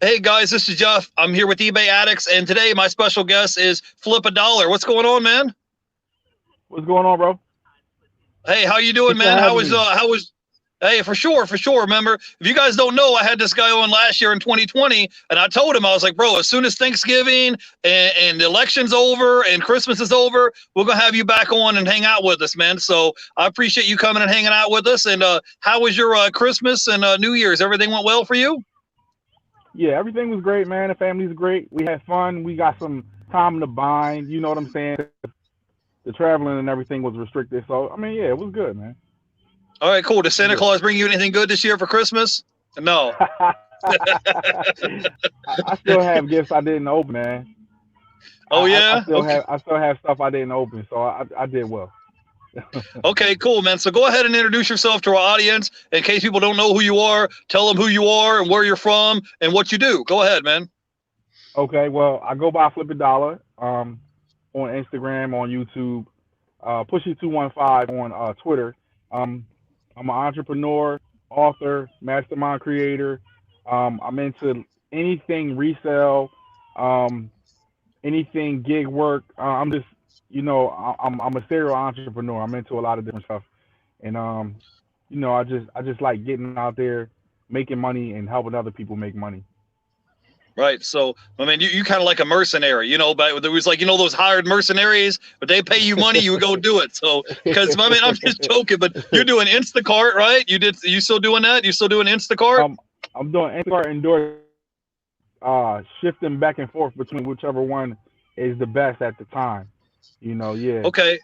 Hey guys, this is Jeff. I'm here with Ebayaddicts, and today my special guest is Flip a Dollar. What's going on, man? What's going on, bro? Hey, how you doing, Thanks for man? How having was me. Hey, for sure, for sure. Remember, if you guys don't know, I had this guy on last year in 2020, and I told him I was like, bro, as soon as Thanksgiving and the election's over and Christmas is over, we're gonna have you back on and hang out with us, man. So I appreciate you coming and hanging out with us. And how was your Christmas and New Year's? Everything went well for you? Yeah, everything was great, man. The family's great. We had fun. We got some time to bind. You know what I'm saying? The traveling and everything was restricted. So, I mean, yeah, it was good, man. All right, cool. Did It was Santa good. Claus bring you anything good this year for Christmas? No. I still have gifts I didn't open, man. Oh I yeah. still Okay. have stuff I didn't open, so I did well. Okay. Cool, man. So go ahead and introduce yourself to our audience in case people don't know who you are. Tell them who you are and where you're from and what you do. Go ahead, man. Okay, well, I go by Flip a Dollar on Instagram, on YouTube, Pushy215 on Twitter. Um, I'm an entrepreneur, author, mastermind creator. I'm into anything resale, um, anything gig work. I'm just, I'm a serial entrepreneur. I'm into a lot of different stuff, and I just like getting out there, making money, and helping other people make money. Right. So, I mean, you kind of like a mercenary, but there was like, those hired mercenaries, but they pay you money, you would go do it. So, because, I mean, I'm just joking, but you're doing Instacart, right? You still doing that? You still doing Instacart? I'm doing Instacart and DoorDash, shifting back and forth between whichever one is the best at the time. Yeah. Okay.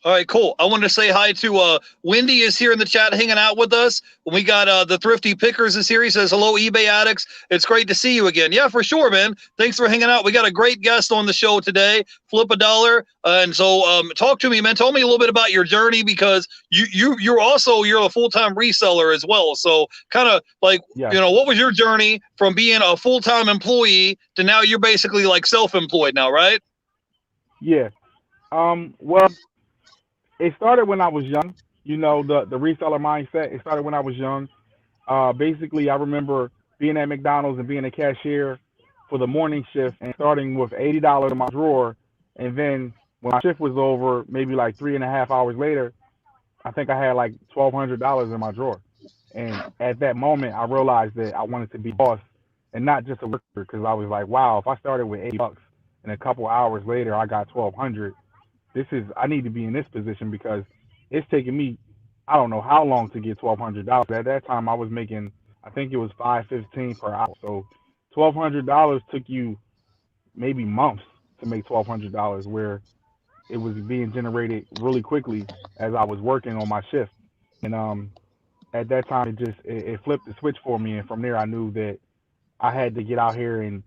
All right, cool. I wanted to say hi to Wendy is here in the chat hanging out with us. We got the Thrifty Pickers is here. He says, hello, eBay addicts. It's great to see you again. Yeah, for sure, man. Thanks for hanging out. We got a great guest on the show today, Flip a Dollar. And so talk to me, man. Tell me a little bit about your journey because you're a full-time reseller as well. So kind of like, Yes. what was your journey from being a full-time employee to now you're basically like self-employed now, right? Yeah. Well, it started when I was young. The reseller mindset. It started when I was young. Basically, I remember being at McDonald's and being a cashier for the morning shift and starting with $80 in my drawer, and then when my shift was over, maybe like 3.5 hours later, I think I had like $1,200 in my drawer. And at that moment, I realized that I wanted to be a boss and not just a worker because I was like, wow, if I started with $80 and a couple hours later I got 1,200, I need to be in this position because it's taking me I don't know how long to get $1,200. At that time, I was making I think it was 5.15 per hour. So $1,200 took you maybe months to make $1,200, where it was being generated really quickly as I was working on my shift. And at that time, it flipped the switch for me, and from there, I knew that I had to get out here and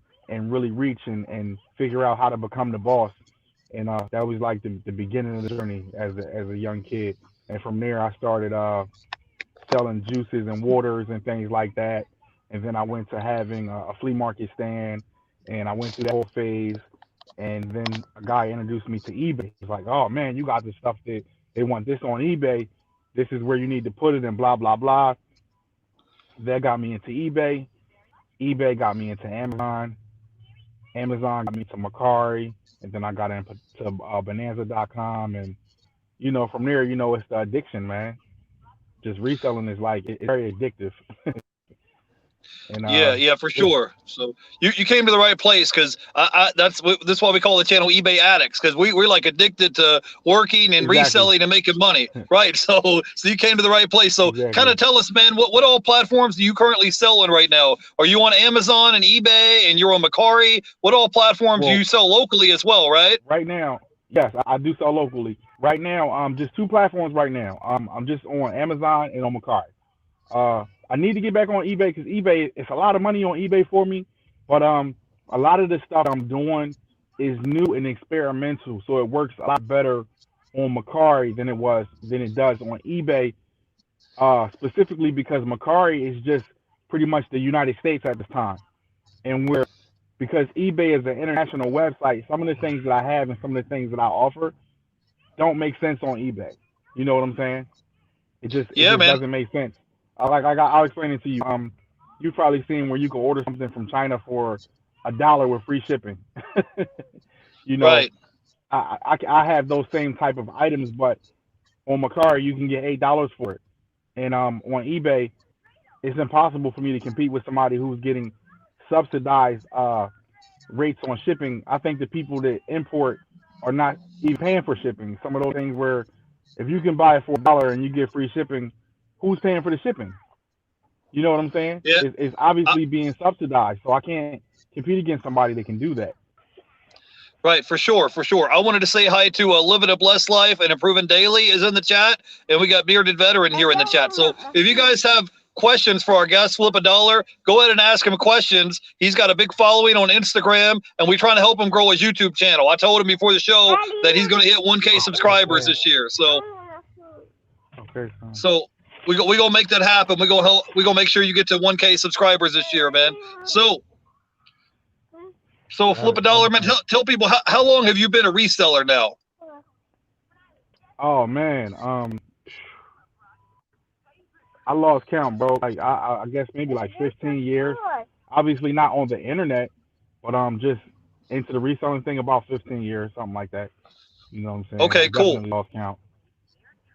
really reach and figure out how to become the boss. And that was like the beginning of the journey as a young kid. And from there, I started selling juices and waters and things like that. And then I went to having a flea market stand, and I went through that whole phase. And then a guy introduced me to eBay. He's like, "Oh man, you got this stuff that they want this on eBay. This is where you need to put it, and blah blah blah." That got me into eBay. eBay got me into Amazon. Amazon got me to Macari, and then I got into Bonanza.com, and from there, it's the addiction, man. Just reselling is like it's very addictive, and Yeah, yeah, for yeah, sure. So you came to the right place because that's why we call the channel eBay Addicts because we're like addicted to working and exactly, reselling and making money, right? So you came to the right place. So kind exactly. of tell us, man, what all platforms do you currently sell on right now? Are you on Amazon and eBay and you're on Macari? What all platforms do Well, you sell locally as well, right? right now, yes, I do sell locally. Right now, just two platforms right now. I'm just on Amazon and on Macari. I need to get back on eBay because eBay it's a lot of money on eBay for me, but a lot of the stuff I'm doing is new and experimental, so it works a lot better on Macari than it does on eBay. Specifically because Macari is just pretty much the United States at this time, and where because eBay is an international website, some of the things that I have and some of the things that I offer don't make sense on eBay. You know what I'm saying? It just it Yeah, just man. doesn't make sense. I'll explain it to you. you've probably seen where you can order something from China for $1 with free shipping. You know, Right. I have those same type of items, but on Mercari you can get $8 for it, and on eBay it's impossible for me to compete with somebody who's getting subsidized rates on shipping. I think the people that import are not even paying for shipping. Some of those things where if you can buy it for $1 and you get free shipping, who's paying for the shipping? You know what I'm saying? Yeah. It's I, obviously being subsidized, so I can't compete against somebody that can do that. right, for sure, for sure. I wanted to say hi to Living a Blessed Life and Improving Daily is in the chat, and we got Bearded Veteran here in the chat. So if you guys have questions for our guest, Flip a Dollar, go ahead and ask him questions. He's got a big following on Instagram, and we're trying to help him grow his YouTube channel. I told him before the show that he's going to hit 1K subscribers this year. Okay, son. So we gonna make that happen. We gonna make sure you get to 1K subscribers this year, man. So Flip a Dollar, man. Tell people how long have you been a reseller now? Oh man, I lost count, bro. Like I guess maybe like 15 years. Obviously not on the internet, but just into the reselling thing about 15 years, something like that. You know what I'm saying? Okay, I cool. definitely lost count.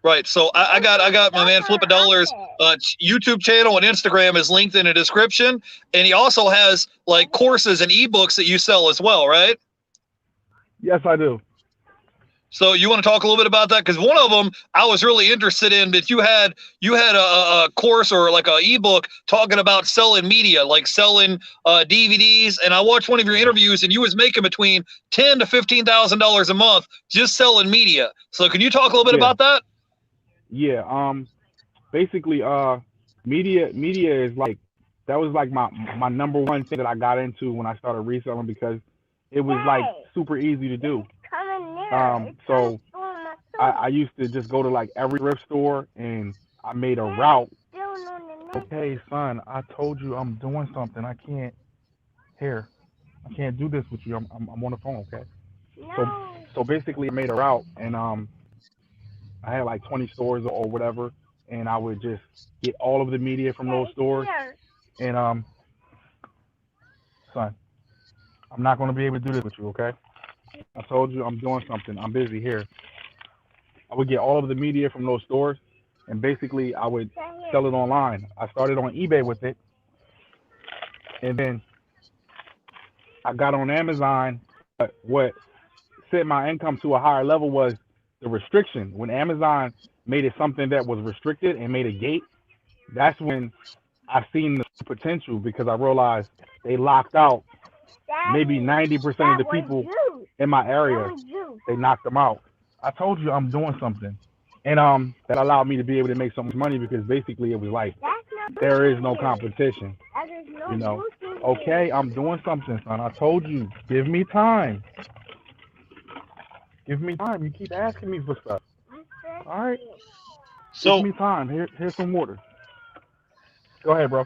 Right. So I got my man Flip a Dollar's YouTube channel and Instagram is linked in the description, and he also has like courses and ebooks that you sell as well, right? Yes, I do. So you want to talk a little bit about that? Because one of them I was really interested in, that you had a course or like a ebook talking about selling media, like selling DVDs. And I watched one of your interviews, and you was making between $10,000 to $15,000 a month just selling media. So can you talk a little bit about that? Yeah. Basically, media is like, that was like my number one thing that I got into when I started reselling, because it was like super easy to do. So I used to just go to like every thrift store, and I made a route. Okay, son, I told you I'm doing something. I can't do this with you. I'm on the phone, okay? So basically I made a route, and I had like 20 stores or whatever, and I would just get all of the media from those stores. And son, I'm not going to be able to do this with you, okay? I told you I'm doing something. I'm busy here. I would get all of the media from those stores, and basically I would sell it online. I started on eBay with it, and then I got on Amazon. But what set my income to a higher level was the restriction. When Amazon made it something that was restricted and made a gate, that's when I seen the potential, because I realized they locked out maybe 90% of the people in my area. They knocked them out. I told you I'm doing something, and that allowed me to be able to make so much money, because basically it was like there is no competition. You know, okay, I'm doing something, son. I told you, give me time. Give me time. You keep asking me for stuff. All right. So give me time. Here's some water. Go ahead, bro.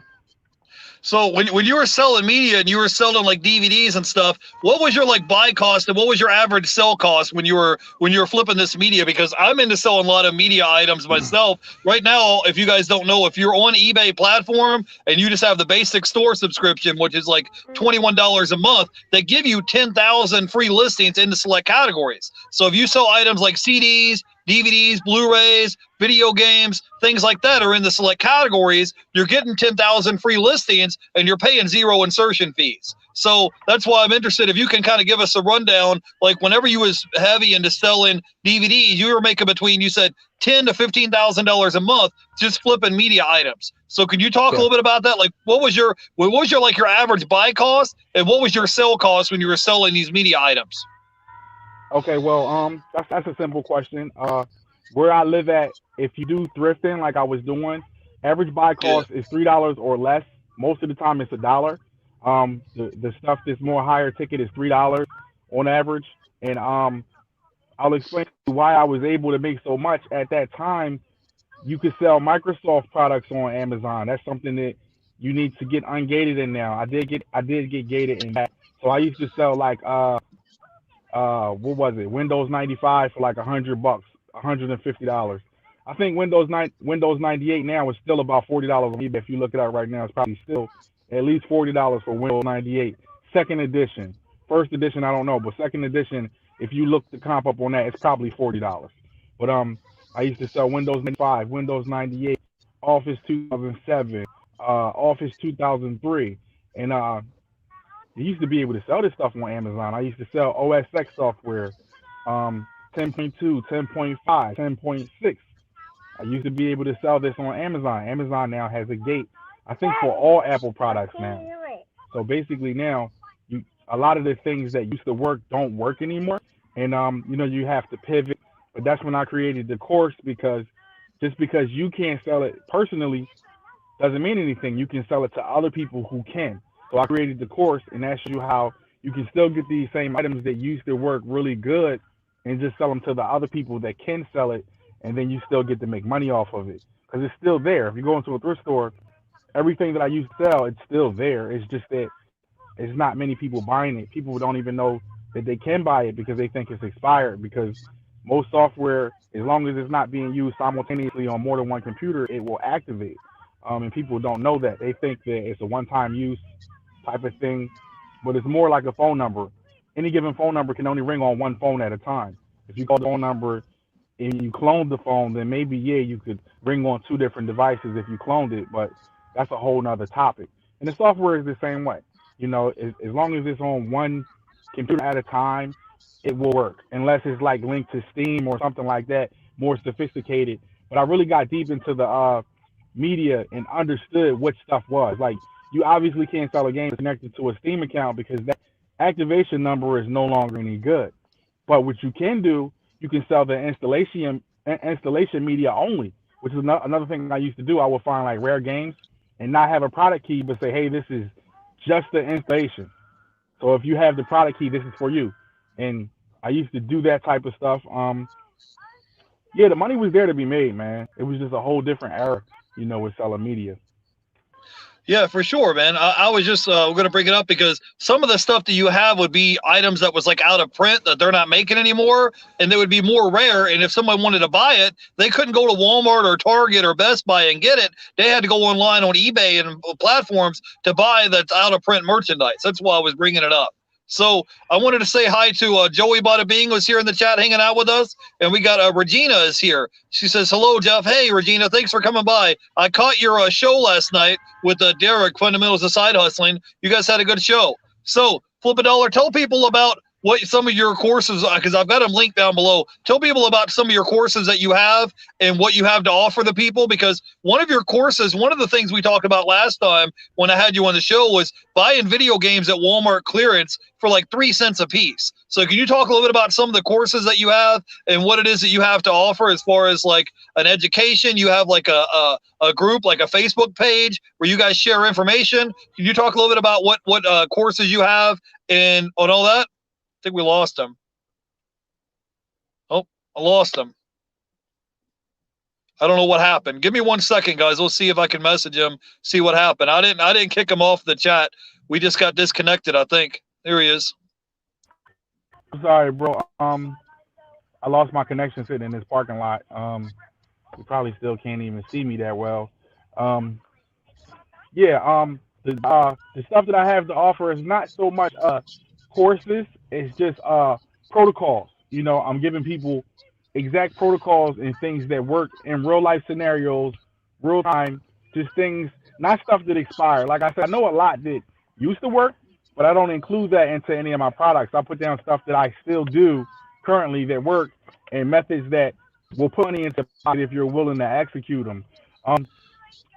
So when you were selling media and you were selling like DVDs and stuff, what was your like buy cost and what was your average sell cost when you were flipping this media? Because I'm into selling a lot of media items myself. Right now, if you guys don't know, if you're on eBay platform and you just have the basic store subscription, which is like $21 a month, they give you 10,000 free listings into select categories. So if you sell items like CDs, DVDs, Blu-rays, video games, things like that are in the select categories, you're getting 10,000 free listings and you're paying 0 insertion fees. So that's why I'm interested if you can kind of give us a rundown, like whenever you was heavy into selling DVDs, you were making between, you said $10,000 to $15,000 a month just flipping media items. So can you talk a little bit about that? Like what was your like your average buy cost and what was your sell cost when you were selling these media items? Okay, well, that's a simple question. Where I live at, if you do thrifting like I was doing, average buy cost is $3 or less. Most of the time it's $1. The stuff that's more higher ticket is $3 on average. And I'll explain why I was able to make so much at that time. You could sell Microsoft products on Amazon. That's something that you need to get ungated in now. I did get gated in that. So I used to sell like what was it? Windows 95 for like $100, $150. I think Windows 98 now is still about $40 on eBay. If you look it up right now, it's probably still at least $40 for Windows 98 second edition. First edition, I don't know, but second edition, if you look the comp up on that, it's probably $40. But I used to sell Windows 95, Windows 98, Office 2007, Office 2003, and you used to be able to sell this stuff on Amazon. I used to sell OS X software, 10.2, 10.5, 10.6. I used to be able to sell this on Amazon. Amazon now has a gate, I think, for all Apple products now. So basically now, a lot of the things that used to work don't work anymore, and you have to pivot. But that's when I created the course, because just because you can't sell it personally doesn't mean anything. You can sell it to other people who can. So I created the course, and that's you how you can still get these same items that used to work really good and just sell them to the other people that can sell it, and then you still get to make money off of it because it's still there. If you go into a thrift store, everything that I used to sell, it's still there. It's just that it's not many people buying it. People don't even know that they can buy it because they think it's expired, because most software, as long as it's not being used simultaneously on more than one computer, it will activate. And people don't know that. They think that it's a one-time use type of thing, but it's more like a phone number. Any given phone number can only ring on one phone at a time. If you call the phone number and you clone the phone, then maybe, yeah, you could ring on two different devices if you cloned it, but that's a whole nother topic. And the software is the same way. As long as it's on one computer at a time, it will work, unless it's like linked to Steam or something like that, more sophisticated. But I really got deep into the media and understood what stuff was. Like, you obviously can't sell a game connected to a Steam account because that activation number is no longer any good. But what you can do, you can sell the installation media only, which is another thing I used to do. I would find like rare games and not have a product key, but say, hey, this is just the installation. So if you have the product key, this is for you. And I used to do that type of stuff. Yeah, the money was there to be made, man. It was just a whole different era, with selling media. Yeah, for sure, man. I was just going to bring it up because some of the stuff that you have would be items that was like out of print that they're not making anymore, and they would be more rare. And if someone wanted to buy it, they couldn't go to Walmart or Target or Best Buy and get it. They had to go online on eBay and platforms to buy that's out of print merchandise. That's why I was bringing it up. So I wanted to say hi to Joey Bada Bing, who's here in the chat hanging out with us. And we got Regina is here. She says, hello, Jeff. Hey, Regina, thanks for coming by. I caught your show last night with Derek, Fundamentals of Side Hustling. You guys had a good show. So Flip a Dollar, tell people about what some of your courses, because I've got them linked down below. Tell people about some of your courses that you have and what you have to offer the people, because one of your courses, one of the things we talked about last time when I had you on the show was buying video games at Walmart clearance for like 3 cents a piece. So can you talk a little bit about some of the courses that you have and what it is that you have to offer as far as like an education? You have like a group, like a Facebook page where you guys share information. Can you talk a little bit about what courses you have and on all that? I think we lost him. Oh, I lost him. I don't know what happened. Give me 1 second, guys. We'll see if I can message him, see what happened. I didn't kick him off the chat. We just got disconnected, I think. There he is. Sorry, bro. I lost my connection sitting in this parking lot. You probably still can't even see me that well. The stuff that I have to offer is not so much courses. It's just protocols. I'm giving people exact protocols and things that work in real life scenarios, real time, just things, not stuff that expire. Like I said, I know a lot that used to work, but I don't include that into any of my products. I put down stuff that I still do currently that work and methods that will put money into it if you're willing to execute them.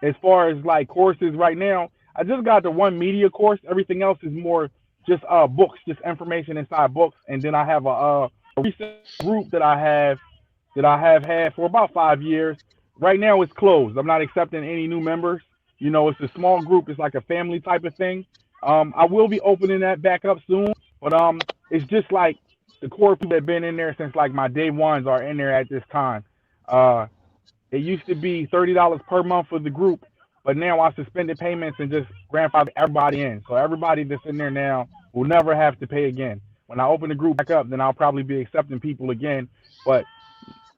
As far as like courses right now, I just got the one media course. Everything else is more just books, just information inside books. And then I have a recent group that I have had for about 5 years. Right now it's closed. I'm not accepting any new members. It's a small group. It's like a family type of thing. I will be opening that back up soon, but it's just like the core people that have been in there since like my day ones are in there at this time. It used to be $30 per month for the group, but now I suspended payments and just grandfather everybody in. So everybody that's in there now will never have to pay again. When I open the group back up, then I'll probably be accepting people again. But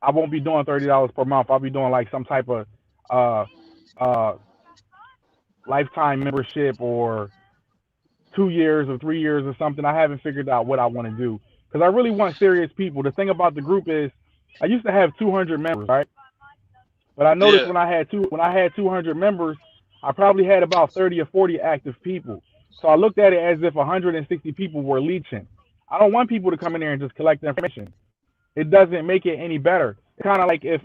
I won't be doing $30 per month. I'll be doing like some type of uh uh lifetime membership or 2 years or 3 years or something. I haven't figured out what I want to do because I really want serious people. The thing about the group is I used to have 200 members, right? But I noticed Yeah. when I had 200 members, I probably had about 30 or 40 active people. So I looked at it as if 160 people were leeching. I don't want people to come in there and just collect information. It doesn't make it any better. It's kind of like if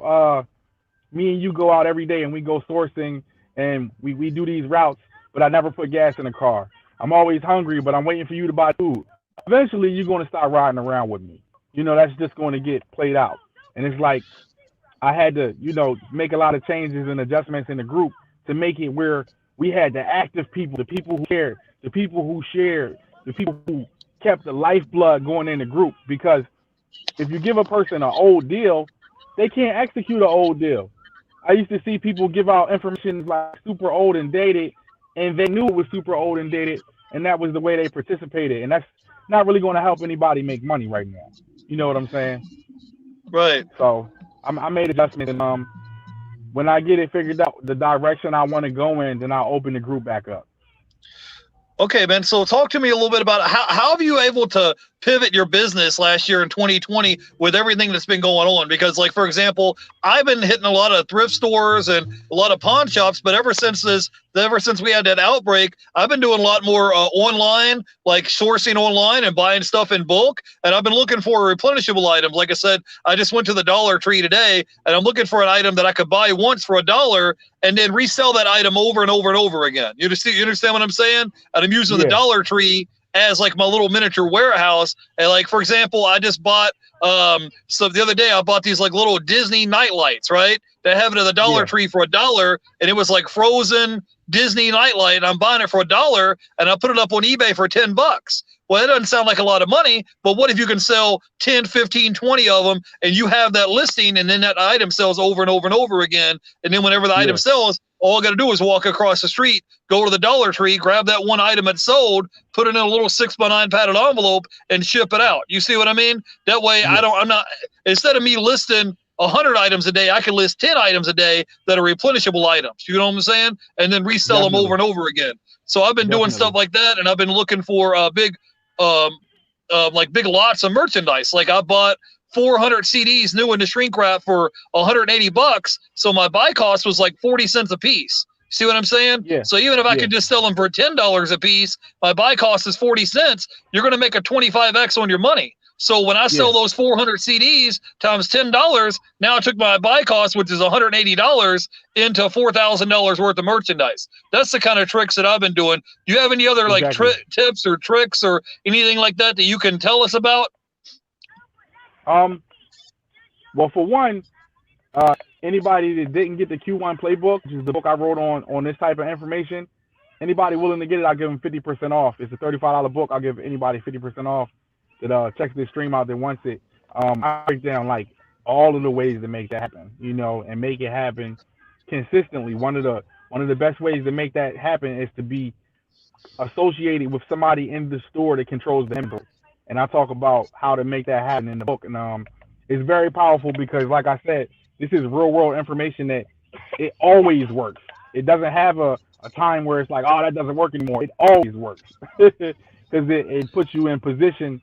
me and you go out every day and we go sourcing and we do these routes, but I never put gas in the car. I'm always hungry, but I'm waiting for you to buy food. Eventually, you're going to start riding around with me. That's just going to get played out. And it's like I had to, make a lot of changes and adjustments in the group to make it where we had the active people, the people who cared, the people who shared, the people who kept the lifeblood going in the group. Because if you give a person an old deal, they can't execute an old deal. I used to see people give out information like super old and dated, and they knew it was super old and dated, and that was the way they participated. And that's not really going to help anybody make money right now. You know what I'm saying? Right. So I made adjustments, and when I get it figured out, the direction I want to go in, then I'll open the group back up. Okay, man. So talk to me a little bit about how have you able to pivot your business last year in 2020 with everything that's been going on? Because, like, for example, I've been hitting a lot of thrift stores and a lot of pawn shops, but ever since we had that outbreak, I've been doing a lot more online, like sourcing online and buying stuff in bulk. And I've been looking for replenishable items. Like I said, I just went to the Dollar Tree today, and I'm looking for an item that I could buy once for $1 and then resell that item over and over and over again. You understand what I'm saying? And I'm using the Yeah. Dollar Tree as like my little miniature warehouse. And like, for example, I just bought so the other day I bought these like little Disney night lights, right? They have it at the Dollar Yeah. Tree for $1, and it was like frozen Disney nightlight, and I'm buying it for $1, and I put it up on eBay for $10. Well, it doesn't sound like a lot of money, but what if you can sell 10, 15, 20 of them, and you have that listing, and then that item sells over and over and over again, and then whenever the item sells, all I got to do is walk across the street, go to the Dollar Tree, grab that one item that's sold, put it in a little 6x9 padded envelope, and ship it out. You see what I mean? That way, instead of me listing 100 items a day, I can list 10 items a day that are replenishable items. You know what I'm saying? And then resell them over and over again. So I've been doing stuff like that, and I've been looking for big lots of merchandise. Like I bought 400 CDs new in the shrink wrap for $180. So my buy cost was like 40 cents a piece. See what I'm saying? Yeah. So even if I could just sell them for $10 a piece, my buy cost is 40 cents. You're going to make a 25x on your money. So when I sell those 400 CDs times $10, now I took my buy cost, which is $180, into $4,000 worth of merchandise. That's the kind of tricks that I've been doing. Do you have any other like tips or tricks or anything like that you can tell us about? Well, for one, anybody that didn't get the Q1 playbook, which is the book I wrote on this type of information, anybody willing to get it, I'll give them 50% off. It's a $35 book. I'll give anybody 50% off that checks this stream out that wants it. I break down like all of the ways to make that happen, and make it happen consistently. One of the best ways to make that happen is to be associated with somebody in the store that controls the inventory. And I talk about how to make that happen in the book. And it's very powerful because, like I said, this is real world information that it always works. It doesn't have a time where it's like, oh, that doesn't work anymore. It always works because it puts you in position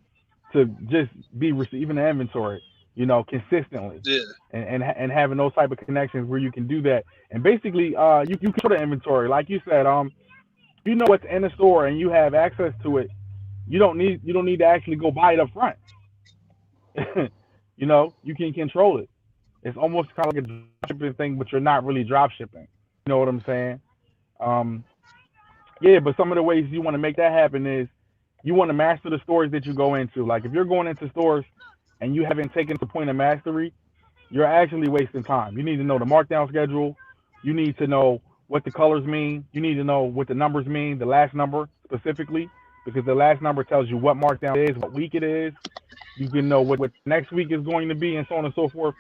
to just be receiving the inventory, consistently. Yeah. And having those type of connections where you can do that. And basically, you control the inventory. Like you said, you know what's in the store and you have access to it. You don't need to actually go buy it up front. You can control it. It's almost kind of like a drop shipping thing, but you're not really drop shipping. You know what I'm saying? But some of the ways you want to make that happen is you want to master the stores that you go into. Like if you're going into stores and you haven't taken the point of mastery, you're actually wasting time. You need to know the markdown schedule. You need to know what the colors mean. You need to know what the numbers mean, the last number specifically, because the last number tells you what markdown is, what week it is. You can know what next week is going to be, and so on and so forth.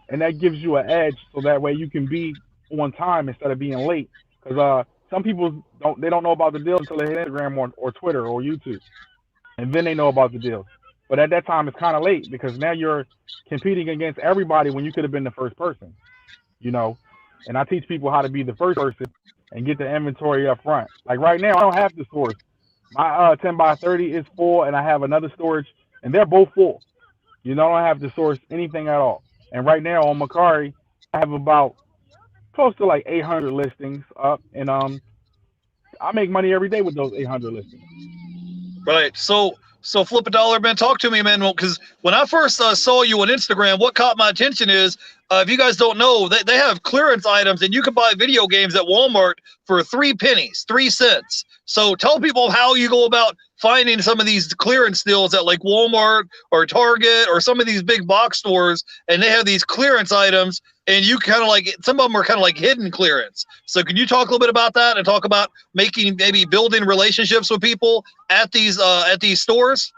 And that gives you an edge, so that way you can be on time instead of being late. Because some people don't know about the deals until they hit Instagram or Twitter or YouTube, and then they know about the deals. But at that time, it's kind of late because now you're competing against everybody when you could have been the first person, you know. And I teach people how to be the first person and get the inventory up front. Like right now, I don't have the source. My 10 by 30 is full, and I have another storage, and they're both full. You know, I don't have to source anything at all. And right now on Macari, I have about close to like 800 listings up, and I make money every day with those 800 listings. Right. So flip a dollar, man. Talk to me, man. Because when I first saw you on Instagram, what caught my attention is, if you guys don't know, they have clearance items, and you can buy video games at Walmart for 3 pennies, 3 cents. So tell people how you go about finding some of these clearance deals at like Walmart or Target or some of these big box stores, and they have these clearance items, and you kind of like, some of them are kind of like hidden clearance. So can you talk a little bit about that and talk about maybe building relationships with people at these stores?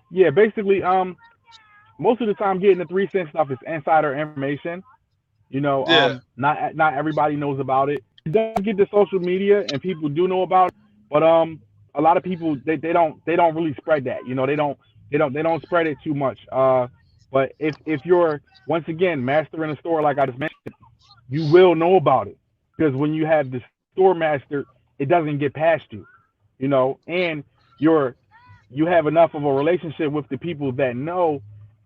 Yeah, basically, most of the time getting the 3 cent stuff is insider information. You know, Yeah. not everybody knows about it. It does get to social media and people do know about it, but a lot of people they don't really spread that. You know, they don't spread it too much. But if you're once again mastering a store like I just mentioned, you will know about it because when you have the store master, it doesn't get past you. You know, and you have enough of a relationship with the people that know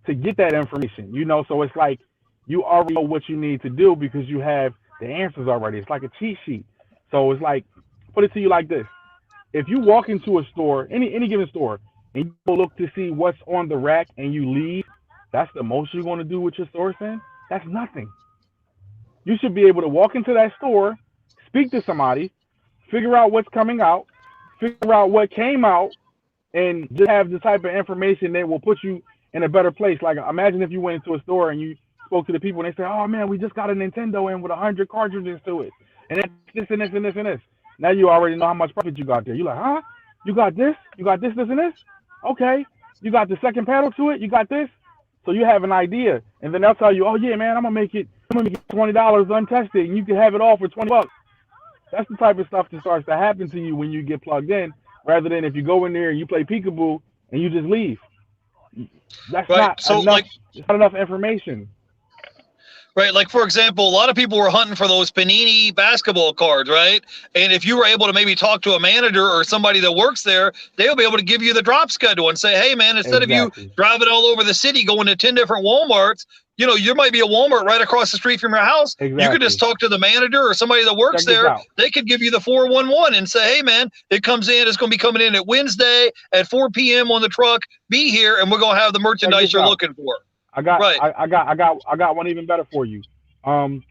to get that information. You know, so it's like you already know what you need to do because you have the answers already. It's like a cheat sheet. So it's like, put it to you like this: if you walk into a store, any given store, and you look to see what's on the rack and you leave, that's the most you're going to do with your sourcing. That's nothing. You should be able to walk into that store, speak to somebody, figure out what's coming out, figure out what came out, and just have the type of information that will put you in a better place. Like imagine if you went into a store and you spoke to the people and they say, "Oh man, we just got a Nintendo in with 100 cartridges to it, and it's this and this and this and this." Now you already know how much profit you got there. You're like, "Huh? You got this? You got this, this, and this? Okay. You got the second pedal to it? You got this?" So you have an idea, and then they'll tell you, "Oh yeah, man, I'm gonna make it $20 untested, and you can have it all for $20." That's the type of stuff that starts to happen to you when you get plugged in, rather than if you go in there and you play peekaboo and you just leave. That's Right. not So enough. It's not enough information. right, like for example, a lot of people were hunting for those Panini basketball cards, right? And if you were able to maybe talk to a manager or somebody that works there, they'll be able to give you the drop schedule and say, "Hey, man, instead of you Exactly. driving all over the city, going to 10 different Walmarts, you know, there might be a Walmart right across the street from your house. You could just Exactly. talk to the manager or somebody that works Check this there. out. They could give you the 411 and say, 'Hey, man, it comes in. It's going to be coming in at Wednesday at 4 p.m. on the truck. Be here, and we're going to have the Check merchandise this you're out. looking for.'" I got Right. I got one even better for you.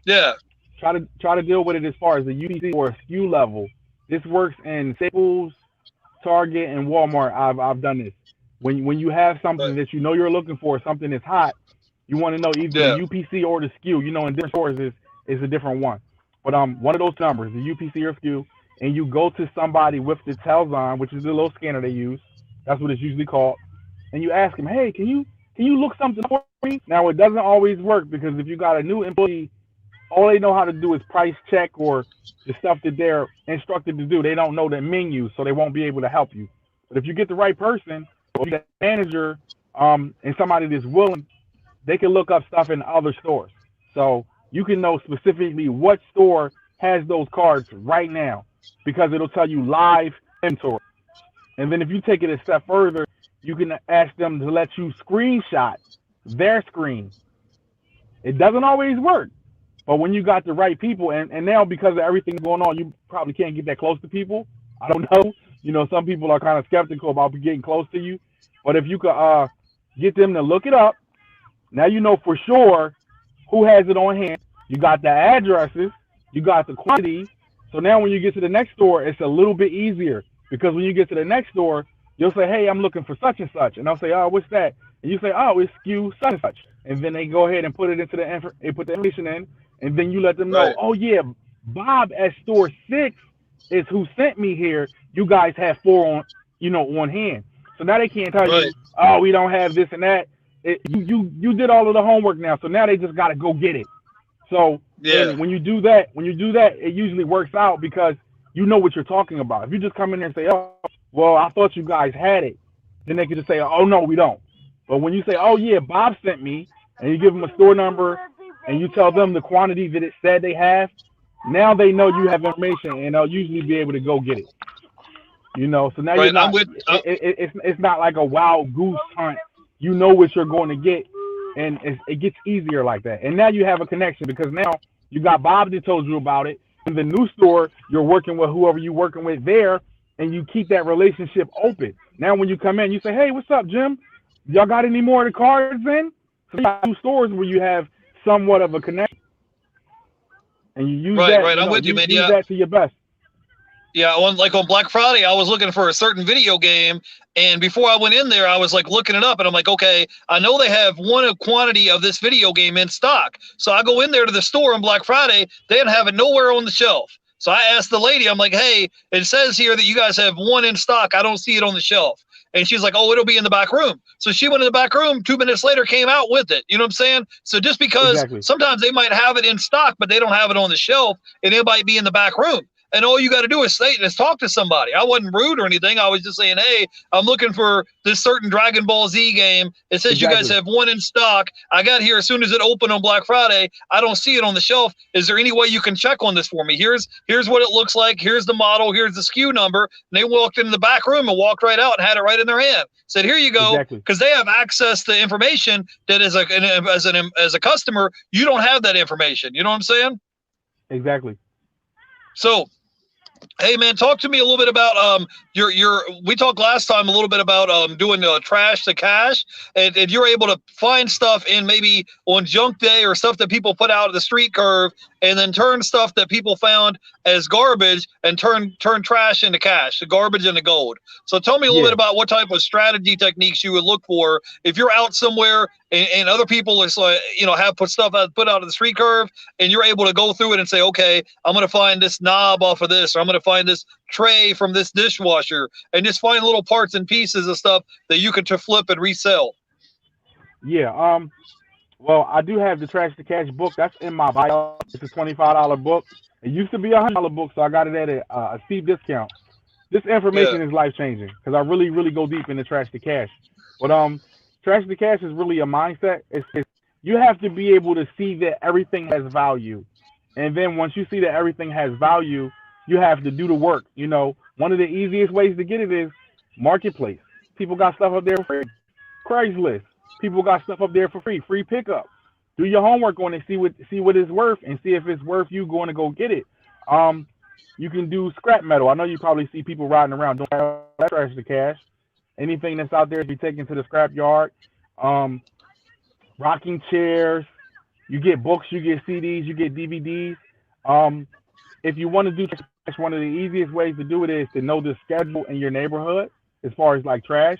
Yeah. Try to deal with it as far as the UPC or SKU level. This works in Staples, Target, and Walmart. I've done this. When you have something Right. that you know you're looking for, something that's hot, you want to know either Yeah. the UPC or the SKU. You know, in different stores is a different one. But one of those numbers, the UPC or SKU, and you go to somebody with the Telzon, which is the little scanner they use. That's what it's usually called. And you ask them, "Hey, can you look something for me?" Now it doesn't always work because if you got a new employee, all they know how to do is price check or the stuff that they're instructed to do. They don't know the menu, so they won't be able to help you. But if you get the right person, or the manager, and somebody that's willing, they can look up stuff in other stores. So you can know specifically what store has those cards right now because it'll tell you live inventory. And then if you take it a step further, you can ask them to let you screenshot their screen. It doesn't always work. But when you got the right people, and now because of everything going on, you probably can't get that close to people. I don't know. You know, some people are kind of skeptical about getting close to you. But if you could get them to look it up, now you know for sure who has it on hand. You got the addresses, you got the quantity. So now when you get to the next store, it's a little bit easier because when you get to the next store, you'll say, "Hey, I'm looking for such and such," and they'll say, "Oh, what's that?" And you say, "Oh, it's SKU such and such," and then they go ahead and put it into they put the information in, and then you let them know, Right. "Oh yeah, Bob at store 6 is who sent me here. You guys have 4 on hand." So now they can't tell Right. you, "Oh, we don't have this and that." You did all of the homework now, so now they just got to go get it. So, Yeah. and when you do that, it usually works out because you know what you're talking about. If you just come in there and say, "Oh, well, I thought you guys had it," then they can just say, oh no, we don't. But when you say, oh yeah, Bob sent me, and you give them a store number, and you tell them the quantity that it said they have, now they know you have information, and they'll usually be able to go get it. You know, so now you're Right. I'm not. with. It's not like a wild goose hunt. You know what you're going to get, and it gets easier like that. And now you have a connection because now you got Bob that told you about it. In the new store, you're working with whoever you're working with there, and you keep that relationship open. Now when you come in, you say, "Hey, what's up, Jim? Y'all got any more of the cards in?" So you got two stores where you have somewhat of a connection, and you use Right. that. Right. You I'm know, with you, man. use Yeah. that to your best. Yeah, on Black Friday, I was looking for a certain video game, and before I went in there, I was like looking it up, and I'm like, okay, I know they have one quantity of this video game in stock. So I go in there to the store on Black Friday, they didn't have it nowhere on the shelf. So I asked the lady, I'm like, hey, it says here that you guys have one in stock. I don't see it on the shelf. And she's like, oh, it'll be in the back room. So she went in the back room, 2 minutes later came out with it. You know what I'm saying? So just because Exactly. sometimes they might have it in stock, but they don't have it on the shelf, and it might be in the back room. And all you got to do is talk to somebody. I wasn't rude or anything. I was just saying, hey, I'm looking for this certain Dragon Ball Z game. It says you guys have one in stock. I got here as soon as it opened on Black Friday. I don't see it on the shelf. Is there any way you can check on this for me? Here's what it looks like. Here's the model. Here's the SKU number. And they walked into the back room and walked right out and had it right in their hand. Said, here you go. Because they have access to information that as a customer, you don't have that information. You know what I'm saying? Exactly. So, hey man, talk to me a little bit about we talked last time a little bit about doing trash to cash, and you're able to find stuff in maybe on junk day or stuff that people put out at the street curve, and then turn stuff that people found as garbage and turn trash into cash, the garbage into gold. So tell me a little bit about what type of strategy techniques you would look for if you're out somewhere and other people is like, have put out of the street curve, and you're able to go through it and say, okay, I'm going to find this knob off of this, or I'm going to find this tray from this dishwasher, and just find little parts and pieces of stuff that you can flip and resell. Yeah. Well, I do have the Trash to Cash book. That's in my bio. It's a $25 book. It used to be a $100 book, so I got it at a steep discount. This information is life changing because I really, really go deep into Trash to Cash. But Trash to Cash is really a mindset. It's you have to be able to see that everything has value, and then once you see that everything has value, you have to do the work. One of the easiest ways to get it is Marketplace. People got stuff up there for free. Craigslist. People got stuff up there for free pickup. Do your homework on it, see what it's worth, and see if it's worth you going to go get it. You can do scrap metal. I know you probably see people riding around doing Trash to Cash. Anything that's out there be taken to the scrap yard. Rocking chairs. You get books, you get CDs, you get DVDs. If you want to do trash, one of the easiest ways to do it is to know the schedule in your neighborhood as far as like trash.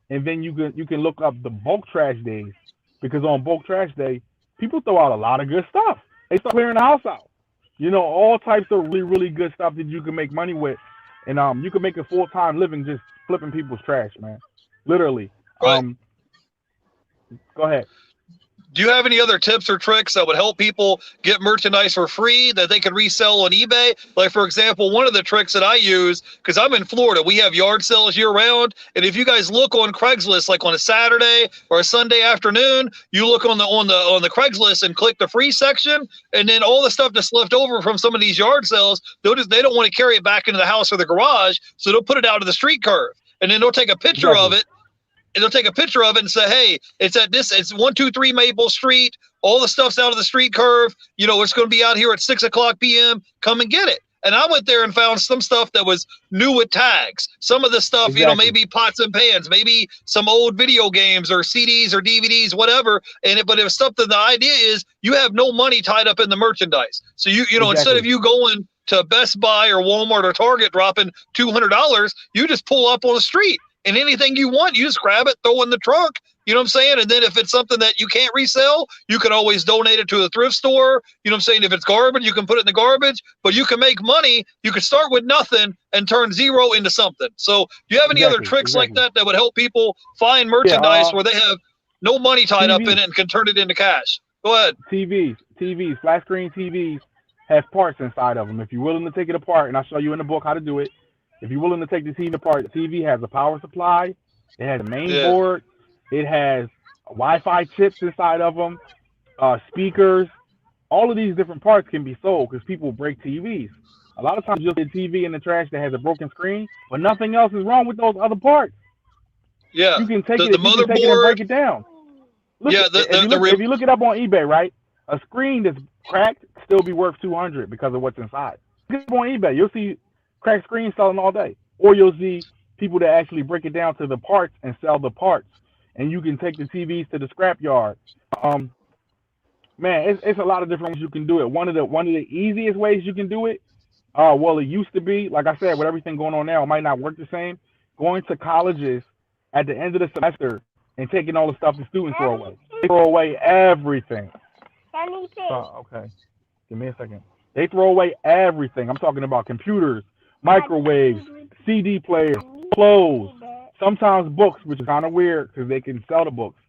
And then you can look up the bulk trash days, because on bulk trash day, people throw out a lot of good stuff. They start clearing the house out. All types of really, really good stuff that you can make money with. And you can make a full-time living just flipping people's trash, man. Literally. Right. Go ahead. Do you have any other tips or tricks that would help people get merchandise for free that they could resell on eBay? Like, for example, one of the tricks that I use, because I'm in Florida, we have yard sales year round. And if you guys look on Craigslist, like on a Saturday or a Sunday afternoon, you look on the Craigslist and click the free section, and then all the stuff that's left over from some of these yard sales, they don't want to carry it back into the house or the garage, so they'll put it out to the street curve, and then they'll take a picture of it. And they'll take a picture of it and say, hey, it's 123 Maple Street. All the stuff's out of the street curve. It's going to be out here at 6:00 p.m. Come and get it. And I went there and found some stuff that was new with tags. Some of the stuff, maybe pots and pans, maybe some old video games or CDs or DVDs, whatever. But it was something, the idea is you have no money tied up in the merchandise. So instead of you going to Best Buy or Walmart or Target dropping $200, you just pull up on the street. And anything you want, you just grab it, throw in the trunk. You know what I'm saying? And then if it's something that you can't resell, you can always donate it to a thrift store. You know what I'm saying? If it's garbage, you can put it in the garbage. But you can make money. You can start with nothing and turn zero into something. So do you have any other tricks like that would help people find merchandise where they have no money tied up in it and can turn it into cash? Go ahead. TVs, flat screen TVs have parts inside of them. If you're willing to take it apart, and I'll show you in the book how to do it. If you're willing to take the TV apart, the TV has a power supply, It has a main Yeah. board. It has Wi-Fi chips inside of them, speakers. All of these different parts can be sold because people break TVs. A lot of times you'll see a TV in the trash that has a broken screen, but nothing else is wrong with those other parts. Yeah. You can take The it. You can take it and motherboard. break it down. Look, Yeah. if you look, if you look it up on eBay, right? A screen that's cracked still be worth 200 because of what's inside. Look it up on eBay, you'll see cracked screens selling all day, or you'll see people that actually break it down to the parts and sell the parts, and you can take the TVs to the scrap yard. Um, man, it's a lot of different ways you can do it. One of the easiest ways you can do it, well, it used to be, like I said, with everything going on now, it might not work the same. Going to colleges at the end of the semester and taking all the stuff the students throw away. They throw away everything. Okay, give me a second. They throw away everything. I'm talking about computers, microwaves, CD players, clothes, sometimes books, which is kind of weird because they can sell the books.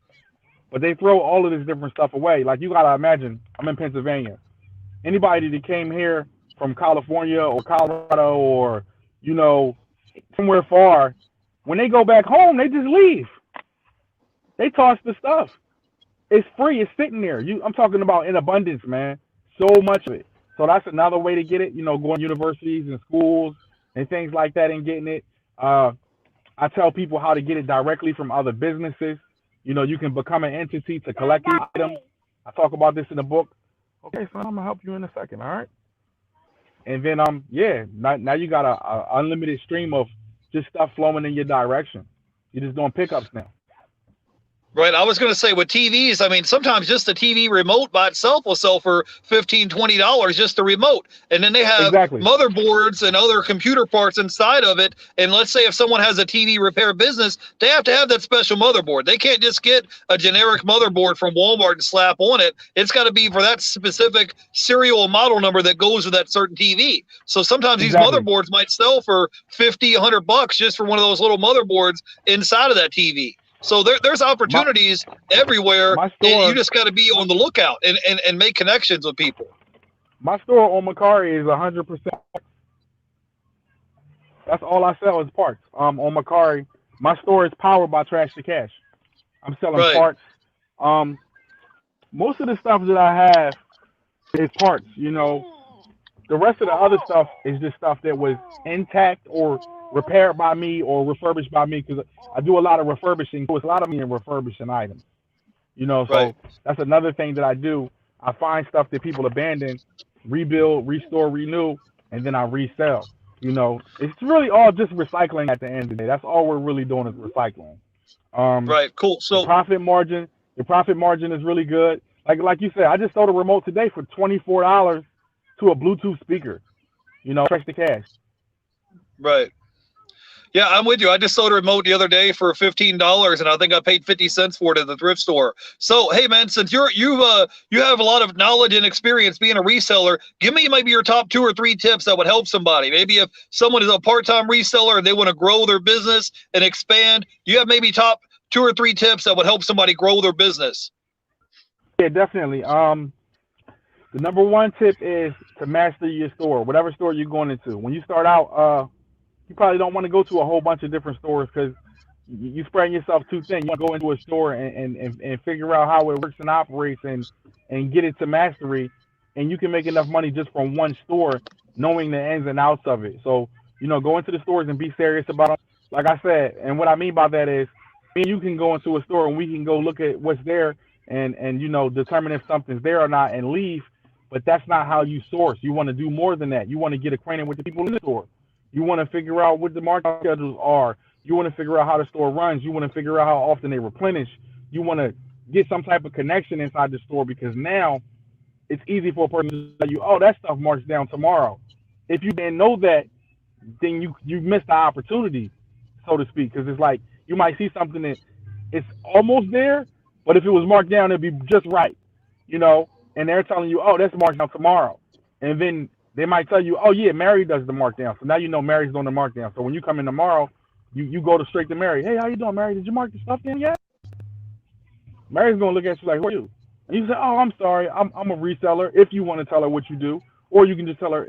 But they throw all of this different stuff away. Like, you gotta imagine, I'm in Pennsylvania. Anybody that came here from California or Colorado or, you know, somewhere far, when they go back home, they just leave. They toss the stuff. It's free. It's sitting there. I'm talking about in abundance, man. So much of it. So that's another way to get it. Going to universities and schools and things like that and getting it. I tell people how to get it directly from other businesses. You can become an entity to collect these items. I talk about this in the book. Okay, so I'm gonna help you in a second. All right. And then yeah, now you got a unlimited stream of just stuff flowing in your direction. You're just doing pickups now. Right. I was going to say with TVs, I mean, sometimes just the TV remote by itself will sell for $15, $20, just the remote. And then they have Exactly. motherboards and other computer parts inside of it. And let's say if someone has a TV repair business, they have to have that special motherboard. They can't just get a generic motherboard from Walmart and slap on it. It's got to be for that specific serial model number that goes with that certain TV. So sometimes Exactly. these motherboards might sell for $50, $100 just for one of those little motherboards inside of that TV. So there's opportunities everywhere, and you just got to be on the lookout and make connections with people. My store on Macari is 100%. That's all I sell is parts. On Macari, my store is powered by Trash to Cash. I'm selling parts. Most of the stuff that I have is parts. The rest of the other stuff is just stuff that was intact or repaired by me or refurbished by me, because I do a lot of refurbishing. So it's a lot of me in refurbishing items. So that's another thing that I do. I find stuff that people abandon, rebuild, restore, renew, and then I resell. It's really all just recycling at the end of the day. That's all we're really doing is recycling. Right. Cool. So the profit margin is really good. Like you said, I just sold a remote today for $24 to a Bluetooth speaker. Trash to Cash. Right. Yeah, I'm with you. I just sold a remote the other day for $15, and I think I paid 50 cents for it at the thrift store. So, hey, man, since you have a lot of knowledge and experience being a reseller, give me maybe your top 2 or 3 tips that would help somebody. Maybe if someone is a part-time reseller and they want to grow their business and expand, you have maybe top 2 or 3 tips that would help somebody grow their business. Yeah, definitely. The number 1 tip is to master your store, whatever store you're going into. When you start out, you probably don't want to go to a whole bunch of different stores because you're spreading yourself too thin. You want to go into a store and figure out how it works and operates and get it to mastery, and you can make enough money just from one store, knowing the ins and outs of it. So, go into the stores and be serious about them. Like I said, and what I mean by that is, you can go into a store and we can go look at what's there and determine if something's there or not and leave. But that's not how you source. You want to do more than that. You want to get acquainted with the people in the store. You want to figure out what the market schedules are. You want to figure out how the store runs. You want to figure out how often they replenish. You want to get some type of connection inside the store, because now it's easy for a person to tell you, oh, that stuff marks down tomorrow. If you didn't know that, then you missed the opportunity, so to speak, because it's like you might see something that it's almost there, but if it was marked down, it'd be just right, and they're telling you, oh, that's marked down tomorrow. And then they might tell you, oh, yeah, Mary does the markdown. So now Mary's doing the markdown. So when you come in tomorrow, you go straight to Mary. Hey, how you doing, Mary? Did you mark the stuff in yet? Mary's going to look at you like, who are you? And you say, oh, I'm sorry. I'm a reseller, if you want to tell her what you do. Or you can just tell her,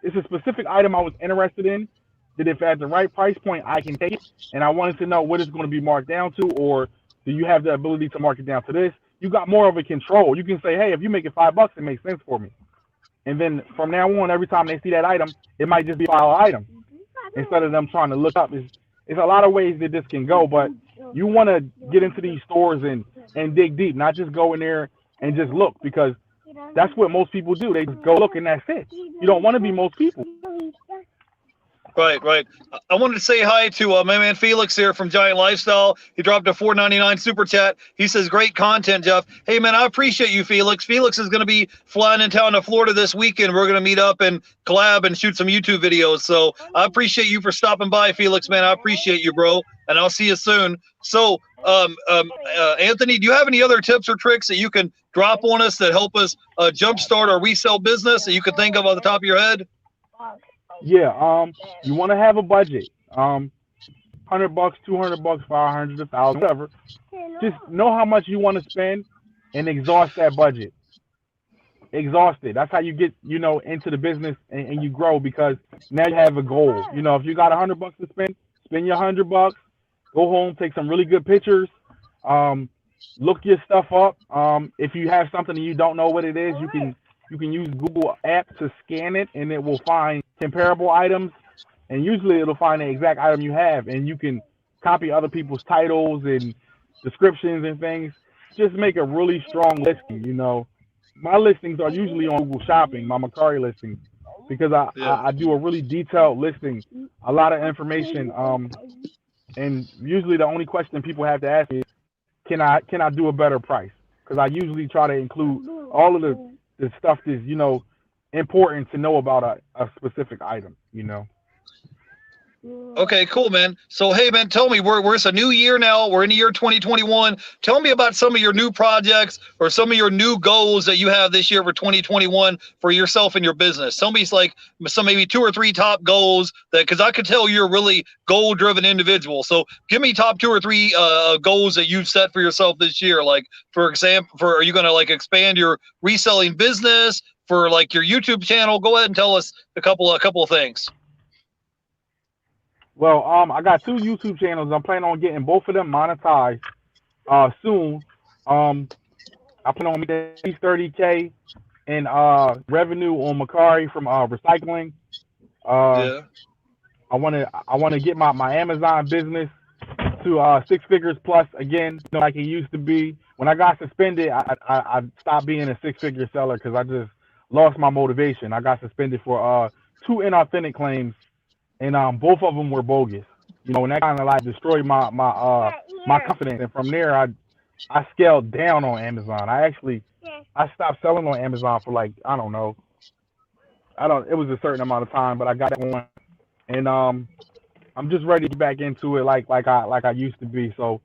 it's a specific item I was interested in, that if at the right price point I can take it, and I wanted to know what it's going to be marked down to, or do you have the ability to mark it down to this? You got more of a control. You can say, hey, if you make it $5, it makes sense for me. And then from now on, every time they see that item, it might just be a file item instead of them trying to look up. It's a lot of ways that this can go, but you want to get into these stores and dig deep, not just go in there and just look, because that's what most people do. They just go look and that's it. You don't want to be most people. Right, right. I wanted to say hi to my man Felix here from Giant Lifestyle. He dropped a $4.99 super chat. He says, great content, Jeff. Hey, man, I appreciate you, Felix. Felix is going to be flying in town to Florida this weekend. We're going to meet up and collab and shoot some YouTube videos. So I appreciate you for stopping by, Felix, man. I appreciate you, bro. And I'll see you soon. So, Anthony, do you have any other tips or tricks that you can drop on us that help us jumpstart our resale business that you can think of on the top of your head? Yeah, you want to have a budget. $100, $200, $500, $1,000, whatever. Just know how much you want to spend and exhaust that budget. Exhaust it. That's how you get, into the business and you grow, because now you have a goal. If you got $100 to spend your $100. Go home, take some really good pictures. Look your stuff up. If you have something and you don't know what it is, you can use Google app to scan it, and it will find comparable items, and usually it'll find the exact item you have, and you can copy other people's titles and descriptions and things. Just make a really strong listing. My listings are usually on Google Shopping, my Macari listings, because I do a really detailed listing, a lot of information, and usually the only question people have to ask is, can I do a better price? Because I usually try to include all of the stuff that's important to know about a specific item. Okay, cool, man. So, hey, man, tell me, it's a new year now. We're in the year 2021. Tell me about some of your new projects or some of your new goals that you have this year for 2021 for yourself and your business. Tell me some maybe 2 or 3 top goals because I could tell you're a really goal-driven individual. So give me top 2 or 3 goals that you've set for yourself this year. Like, for example, are you going to expand your reselling business for your YouTube channel? Go ahead and tell us a couple of things. Well, I got 2 YouTube channels. I'm planning on getting both of them monetized soon. I plan on making at least $30K in revenue on Macari from recycling. I want to get my Amazon business to 6 figures plus again, like it used to be. When I got suspended, I stopped being a 6-figure seller because I just lost my motivation. I got suspended for 2 inauthentic claims. And both of them were bogus, and that kind of destroyed my confidence. And from there, I scaled down on Amazon. I stopped selling on Amazon for it was a certain amount of time, but I got on, and I'm just ready to get back into it like I used to be. So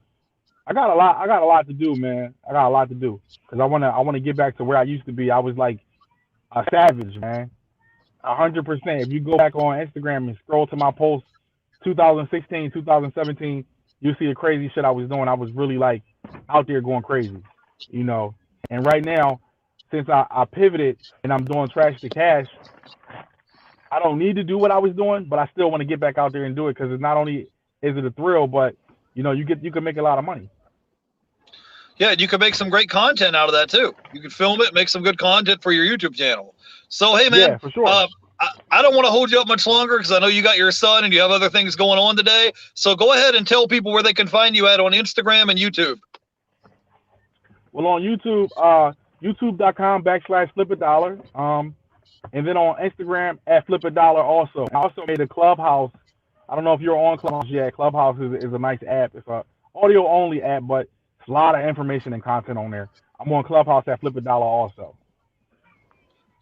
I got a lot to do, man. I got a lot to do because I wanna get back to where I used to be. I was like a savage, man. 100%. If you go back on Instagram and scroll to my posts, 2016, 2017, you'll see the crazy shit I was doing. I was really out there going crazy, And right now, since I pivoted and I'm doing trash to cash, I don't need to do what I was doing, but I still want to get back out there and do it because it's not only is it a thrill, but you can make a lot of money. Yeah, you can make some great content out of that too. You can film it, make some good content for your YouTube channel. So, hey, man, yeah, for sure. I don't want to hold you up much longer because I know you got your son and you have other things going on today. So go ahead and tell people where they can find you on Instagram and YouTube. Well, on YouTube, youtube.com/flipADollar. And then on Instagram @flipADollar also. I also made a Clubhouse. I don't know if you're on Clubhouse yet. Clubhouse is a nice app. It's a audio only app, but it's a lot of information and content on there. I'm on Clubhouse @flipADollar also.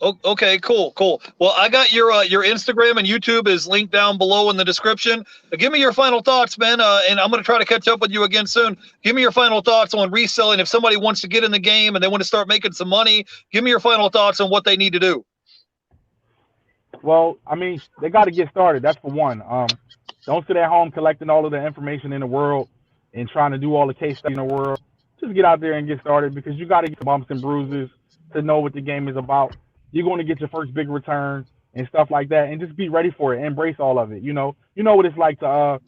Okay, cool. Well, I got your Instagram and YouTube is linked down below in the description. Give me your final thoughts, man, and I'm going to try to catch up with you again soon. Give me your final thoughts on reselling. If somebody wants to get in the game and they want to start making some money, give me your final thoughts on what they need to do. Well, I mean, they got to get started. That's for one. Don't sit at home collecting all of the information in the world and trying to do all the case studies in the world. Just get out there and get started because you got to get the bumps and bruises to know what the game is about. You're going to get your first big return and stuff like that, and just be ready for it. Embrace all of it. You know what it's like to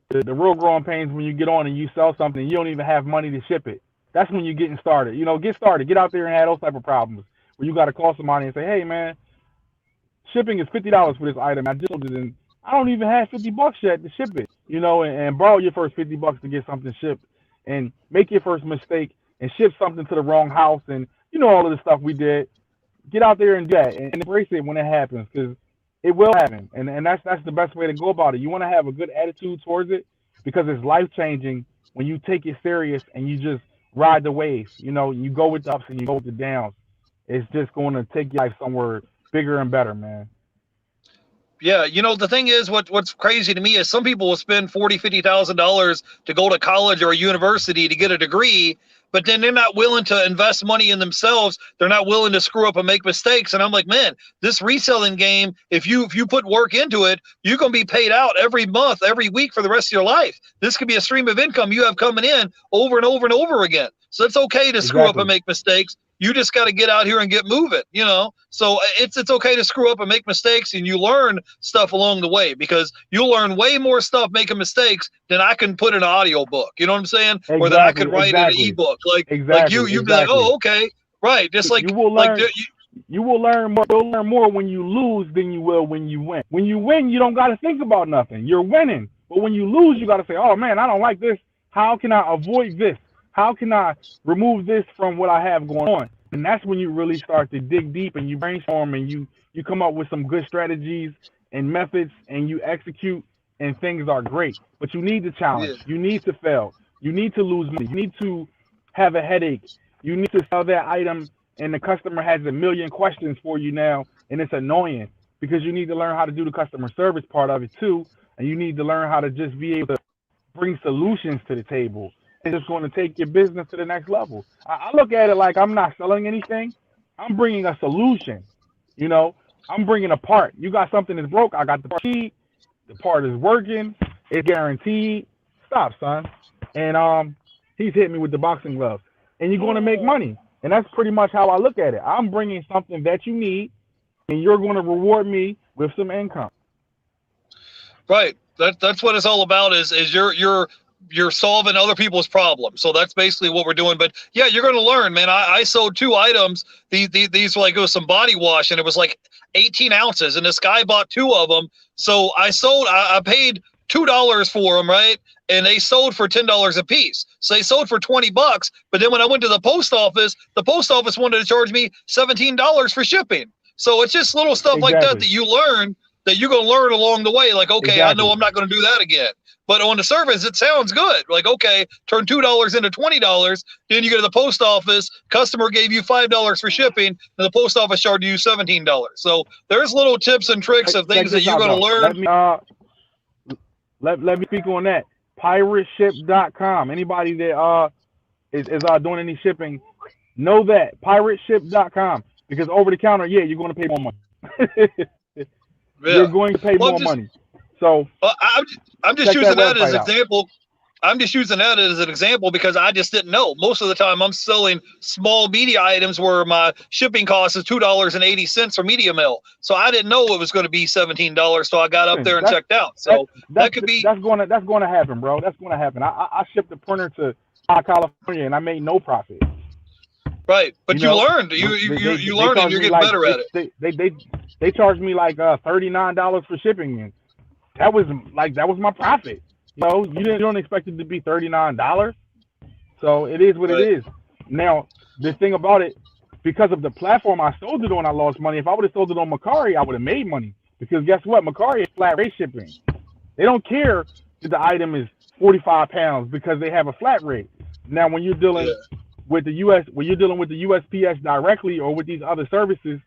the real growing pains when you get on and you sell something and you don't even have money to ship it. That's when you're getting started. Get started. Get out there and have those type of problems where you got to call somebody and say, hey man, shipping is $50 for this item. I just sold it and I don't even have $50 yet to ship it. And borrow your first $50 to get something shipped, and make your first mistake and ship something to the wrong house, and all of the stuff we did. Get out there and do that and embrace it when it happens, because it will happen, and that's the best way to go about it. You want to have a good attitude towards it, because it's life changing when you take it serious and you just ride the waves. You go with the ups and you go with the downs. It's just going to take your life somewhere bigger and better, man. Yeah, the thing is, what's crazy to me is some people will spend $40,000-$50,000 to go to college or a university to get a degree, but then they're not willing to invest money in themselves. They're not willing to screw up and make mistakes. And I'm like, man, this reselling game, if you put work into it, you're gonna be paid out every month, every week for the rest of your life. This could be a stream of income you have coming in over and over and over again. So it's okay to screw up and make mistakes. You just got to get out here and get moving, So it's okay to screw up and make mistakes, and you learn stuff along the way, because you'll learn way more stuff making mistakes than I can put in an audio book. You know what I'm saying? Exactly, or that I could write in an ebook. Like you'd be like, oh, okay, right. Just like you will learn. You will learn more. You'll learn more when you lose than you will when you win. When you win, you don't got to think about nothing. You're winning. But when you lose, you got to say, oh man, I don't like this. How can I avoid this? How can I remove this from what I have going on? And that's when you really start to dig deep and you brainstorm and you come up with some good strategies and methods and you execute, and things are great. But you need to challenge. You need to fail. You need to lose money. You need to have a headache. You need to sell that item and the customer has a million questions for you now, and it's annoying, because you need to learn how to do the customer service part of it too, and you need to learn how to just be able to bring solutions to the table. It's going to take your business to the next level. I look at it like I'm not selling anything. I'm bringing a solution. I'm bringing a part. You got something that's broke. I got the part. The part is working. It's guaranteed. Stop, son. And he's hitting me with the boxing glove. And you're going to make money. And that's pretty much how I look at it. I'm bringing something that you need, and you're going to reward me with some income. Right. That's what it's all about. Is you're solving other people's problems. So that's basically what we're doing. But yeah, you're going to learn, man. I sold 2 items. These were like, it was some body wash, and it was like 18 ounces. And this guy bought 2 of them. So I paid $2 for them, right? And they sold for $10 a piece. So they sold for $20. But then when I went to the post office wanted to charge me $17 for shipping. So it's just little stuff like that you learn, that you're going to learn along the way. Like, okay, I know I'm not going to do that again. But on the surface, it sounds good. Like, okay, turn $2 into $20. Then you go to the post office, customer gave you $5 for shipping, and the post office charged you $17. So there's little tips and tricks of things that you're going to learn. Let me speak on that. Pirateship.com. Anybody that is doing any shipping, know that. Pirateship.com. Because over the counter, you're going to pay more money. You're going to pay more money. So I'm just using that as an example. I'm just using that as an example because I just didn't know. Most of the time I'm selling small media items where my shipping cost is $2.80 for media mail. So I didn't know it was going to be $17. So I got up there and checked out. So that could be. That's going to happen, bro. That's going to happen. I shipped a printer to California and I made no profit. Right. But you learned. You learned and you're getting better at it. They charged me like $39 for shipping, and that was my profit. You don't expect it to be $39. So it is what it is. Now, the thing about it, because of the platform I sold it on, I lost money. If I would have sold it on Mercari, I would have made money. Because guess what? Mercari is flat rate shipping. They don't care that the item is 45 pounds because they have a flat rate. Now, when you're dealing with the USPS directly or with these other services,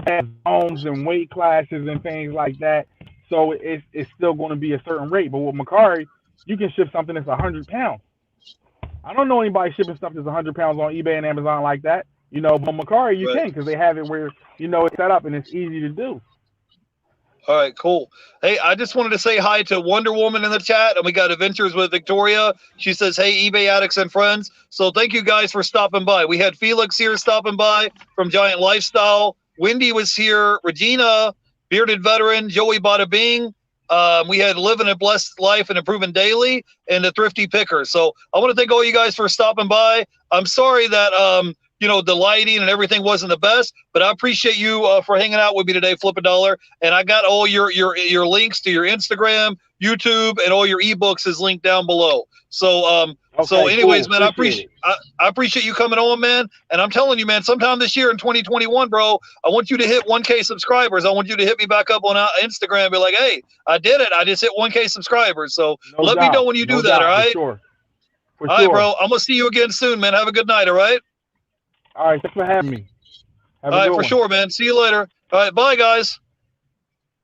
have zones and weight classes and things like that. So it's still going to be a certain rate. But with Mercari, you can ship something that's 100 pounds. I don't know anybody shipping stuff that's 100 pounds on eBay and Amazon like that. But Mercari you can, because they have it where, it's set up and it's easy to do. All right, cool. Hey, I just wanted to say hi to Wonder Woman in the chat, and we got Adventures with Victoria. She says, hey, eBay addicts and friends. So thank you guys for stopping by. We had Felix here stopping by from Giant Lifestyle. Wendy was here. Regina. Bearded Veteran, Joey Bada Bing. We had Living a Blessed Life and Improving Daily, and the Thrifty Picker. So I want to thank all you guys for stopping by. I'm sorry that you know, the lighting and everything wasn't the best, but I appreciate you for hanging out with me today, Flip a Dollar. And I got all your links to your Instagram, YouTube, and all your ebooks is linked down below. So so anyways, cool. man, I appreciate you coming on, man. And I'm telling you, man, sometime this year in 2021, bro, I want you to hit 1K subscribers. I want you to hit me back up on Instagram and be like, hey, I did it. I just hit 1K subscribers. So let me know when you do that, all right? For sure. All right, bro. I'm going to see you again soon, man. Have a good night, all right? All right, thanks for having me. All right, for sure, man. See you later. All right, bye, guys.